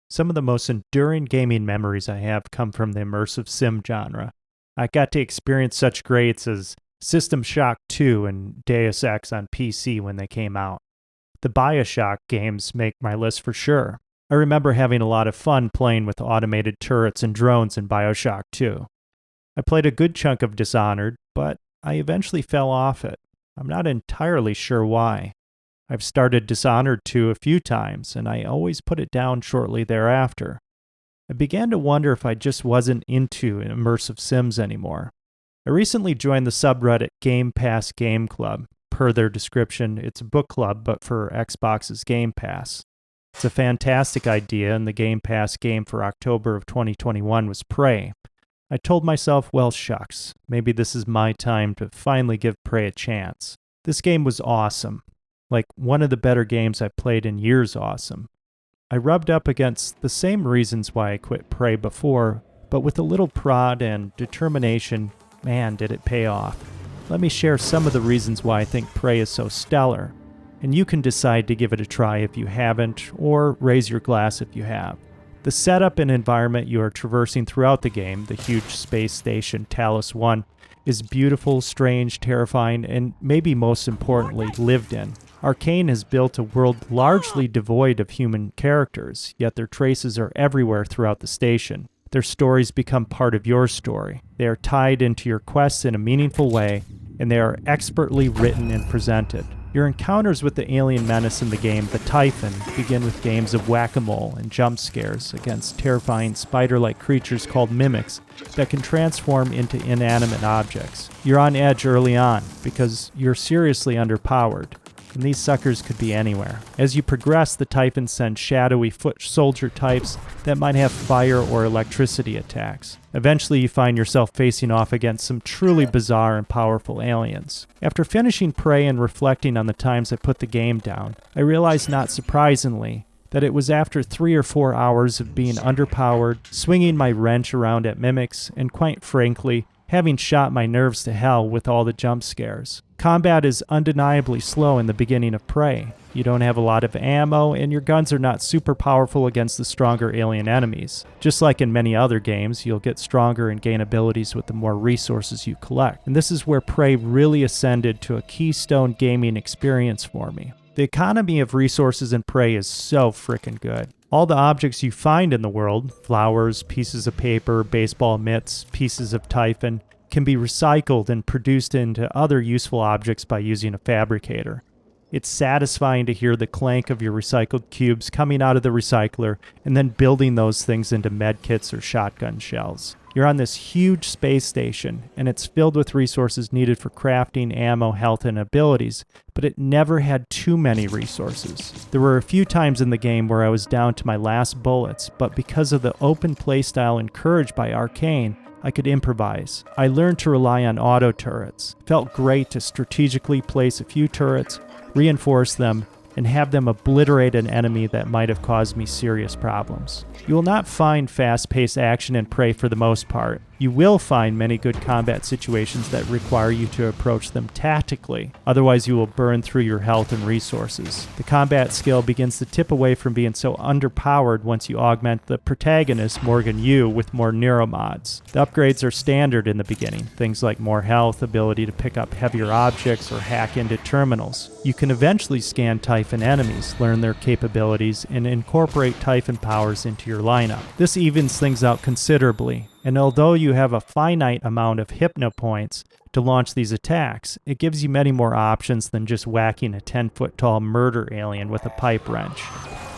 Some of the most enduring gaming memories I have come from the immersive sim genre. I got to experience such greats as System Shock 2 and Deus Ex on PC when they came out. The Bioshock games make my list for sure. I remember having a lot of fun playing with automated turrets and drones in Bioshock 2. I played a good chunk of Dishonored, but I eventually fell off it. I'm not entirely sure why. I've started Dishonored 2 a few times, and I always put it down shortly thereafter. I began to wonder if I just wasn't into immersive sims anymore. I recently joined the subreddit GamePassGameClub. Per their description, it's a book club, but for Xbox's Game Pass. It's a fantastic idea, and the Game Pass game for October of 2021 was Prey. I told myself, well, shucks, maybe this is my time to finally give Prey a chance. This game was awesome. Like one of the better games I've played in years awesome. I rubbed up against the same reasons why I quit Prey before, but with a little prod and determination, man, did it pay off. Let me share some of the reasons why I think Prey is so stellar, and you can decide to give it a try if you haven't, or raise your glass if you have. The setup and environment you are traversing throughout the game, the huge space station Talos 1, is beautiful, strange, terrifying, and maybe most importantly, lived in. Arcane has built a world largely devoid of human characters, yet their traces are everywhere throughout the station. Their stories become part of your story. They are tied into your quests in a meaningful way, and they are expertly written and presented. Your encounters with the alien menace in the game, the Typhon, begin with games of whack-a-mole and jump scares against terrifying spider-like creatures called mimics that can transform into inanimate objects. You're on edge early on because you're seriously underpowered, and these suckers could be anywhere. As you progress, the Typhons send shadowy foot soldier types that might have fire or electricity attacks. Eventually, you find yourself facing off against some truly bizarre and powerful aliens. After finishing Prey and reflecting on the times I put the game down, I realized, not surprisingly, that it was after 3 or 4 hours of being underpowered, swinging my wrench around at mimics, and quite frankly, having shot my nerves to hell with all the jump scares. Combat is undeniably slow in the beginning of Prey. You don't have a lot of ammo, and your guns are not super powerful against the stronger alien enemies. Just like in many other games, you'll get stronger and gain abilities with the more resources you collect. And this is where Prey really ascended to a keystone gaming experience for me. The economy of resources in Prey is so frickin' good. All the objects you find in the world, flowers, pieces of paper, baseball mitts, pieces of Typhon, can be recycled and produced into other useful objects by using a fabricator. It's satisfying to hear the clank of your recycled cubes coming out of the recycler and then building those things into medkits or shotgun shells. You're on this huge space station, and it's filled with resources needed for crafting, ammo, health, and abilities, but it never had too many resources. There were a few times in the game where I was down to my last bullets, but because of the open playstyle encouraged by Arcane, I could improvise. I learned to rely on auto turrets. It felt great to strategically place a few turrets, reinforce them, and have them obliterate an enemy that might have caused me serious problems. You will not find fast-paced action in Prey for the most part. You will find many good combat situations that require you to approach them tactically, otherwise you will burn through your health and resources. The combat skill begins to tip away from being so underpowered once you augment the protagonist, Morgan Yu, with more neuromods. The upgrades are standard in the beginning, things like more health, ability to pick up heavier objects, or hack into terminals. You can eventually scan Typhon enemies, learn their capabilities, and incorporate Typhon powers into your lineup. This evens things out considerably, and although you have a finite amount of hypno points to launch these attacks, it gives you many more options than just whacking a 10-foot-tall murder alien with a pipe wrench.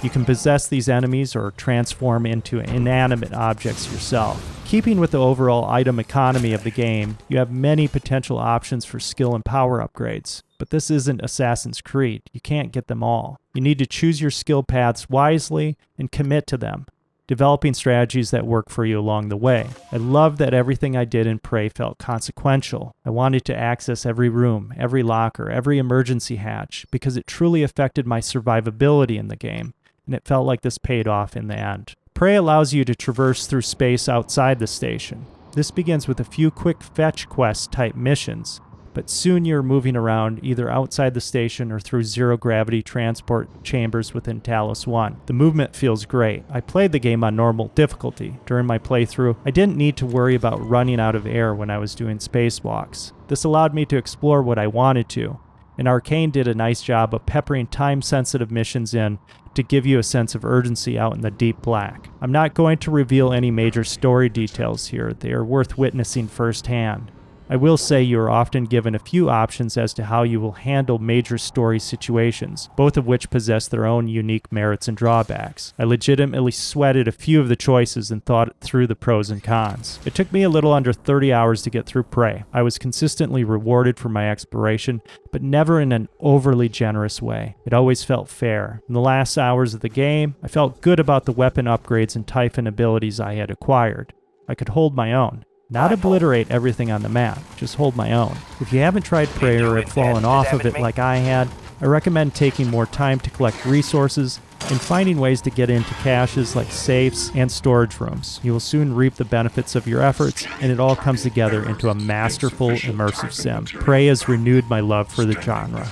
You can possess these enemies or transform into inanimate objects yourself. Keeping with the overall item economy of the game, you have many potential options for skill and power upgrades. But this isn't Assassin's Creed. You can't get them all. You need to choose your skill paths wisely and commit to them, developing strategies that work for you along the way. I love that everything I did in Prey felt consequential. I wanted to access every room, every locker, every emergency hatch, because it truly affected my survivability in the game, and it felt like this paid off in the end. Prey allows you to traverse through space outside the station. This begins with a few quick fetch quest type missions, but soon you're moving around either outside the station or through zero-gravity transport chambers within Talos 1. The movement feels great. I played the game on normal difficulty. During my playthrough, I didn't need to worry about running out of air when I was doing spacewalks. This allowed me to explore what I wanted to, and Arcane did a nice job of peppering time-sensitive missions in to give you a sense of urgency out in the deep black. I'm not going to reveal any major story details here. They are worth witnessing firsthand. I will say you are often given a few options as to how you will handle major story situations, both of which possess their own unique merits and drawbacks. I legitimately sweated a few of the choices and thought through the pros and cons. It took me a little under 30 hours to get through Prey. I was consistently rewarded for my exploration, but never in an overly generous way. It always felt fair. In the last hours of the game, I felt good about the weapon upgrades and Typhon abilities I had acquired. I could hold my own. Not obliterate everything on the map, just hold my own. If you haven't tried Prey or have fallen off of it like I had, I recommend taking more time to collect resources and finding ways to get into caches like safes and storage rooms. You will soon reap the benefits of your efforts, and it all comes together into a masterful, immersive sim. Prey has renewed my love for the genre.